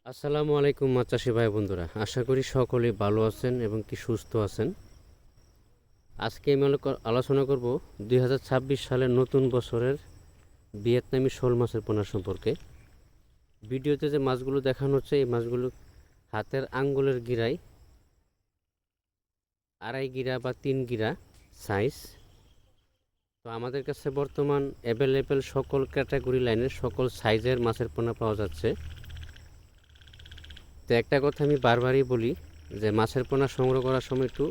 আসসালামু আলাইকুম মাছ চাষি ভাই বন্ধুরা, আশা করি সকলেই ভালো আছেন এবং কি সুস্থ আছেন। আজকে আমি আলোচনা করব 2026 সালের নতুন বছরের ভিয়েতনামি শোল মাছের পোনা সম্পর্কে। ভিডিওতে যে মাছগুলো দেখানো হচ্ছে এই মাছগুলো হাতের আঙ্গুলের গিরায় 2.5 গিরা বা 3 গিরা সাইজ। তো আমাদের কাছে বর্তমান অ্যাভেলেবেল সকল ক্যাটাগরি লাইনের সকল সাইজের মাছের পোনা পাওয়া যাচ্ছে। তো একটা কথা আমি বারবারই বলি যে মাছের পোনা সংগ্রহ করার সময় একটু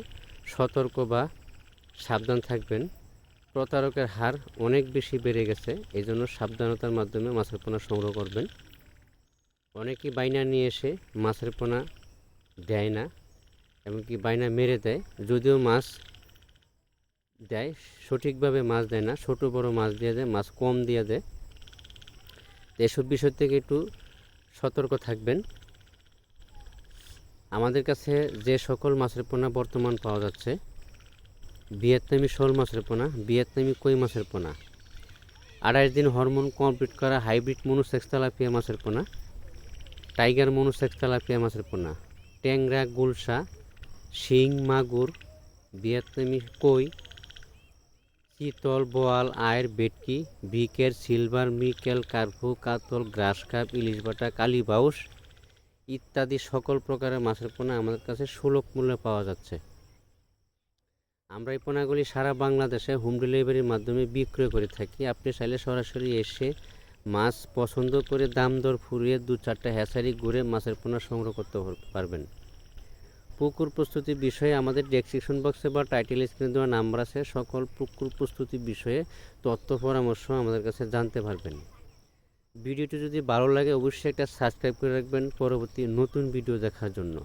সতর্ক বা সাবধান থাকবেন। প্রতারকের হার অনেক বেশি বেড়ে গেছে, এই জন্য সাবধানতার মাধ্যমে মাছের পোনা সংগ্রহ করবেন। অনেকেই বাইনা নিয়ে এসে মাছের পোনা দেয় না, এমনকি বাইনা মেরে দেয়। যদিও মাছ দেয়, সঠিকভাবে মাছ দেয় না, ছোটো বড়ো মাছ দিয়ে দেয়, মাছ কম দিয়ে দেয়। এসব বিষয় থেকে একটু সতর্ক থাকবেন। আমাদের কাছে যে সকল মাছের পোনা বর্তমান পাওয়া যাচ্ছে, ভিয়েতনামি শোল মাছের পোনা, ভিয়েতনামি কই মাছের পোনা, 28 দিন হরমোন কমপ্লিট করা হাইব্রিড মনোসেক্স তেলাপিয়া মাছের পোনা, টাইগার মনোসেক্স তেলাপিয়া মাছের পোনা, ট্যাংরা, গুলশা, শিং, মাগুর, ভিয়েতনামি কই, চিতল, বোয়াল, আয়ের, ভেটকি, ব্রিকেট, সিলভার, মিকেল, কার্পু, কাতল, গ্রাস কাপ, ইলিশ বাটা, কালীবাউস ইত্যাদি সকল প্রকারের মাছের পোনা আমাদের কাছে সুলভ মূল্যে পাওয়া যাচ্ছে। আমরা এই পোনাগুলি সারা বাংলাদেশে হোম ডেলিভারির মাধ্যমে বিক্রয় করে থাকি। আপনি চাইলে সরাসরি এসে মাছ পছন্দ করে দাম দর ফুরিয়ে 2-4টা হ্যাচারি ঘুরে মাছের পোনা সংগ্রহ করতে পারবেন। পুকুর প্রস্তুতির বিষয়ে আমাদের ডেসক্রিপশন বক্সে বা টাইটেল স্ক্রিনে দেওয়া নাম্বার আছে, সকল পুকুর প্রস্তুতি বিষয়ে তথ্য পরামর্শ আমাদের কাছে জানতে পারবেন। ভিডিওটি যদি ভালো লাগে অবশ্যই একটা সাবস্ক্রাইব করে রাখবেন পরবর্তী নতুন ভিডিও দেখার জন্য।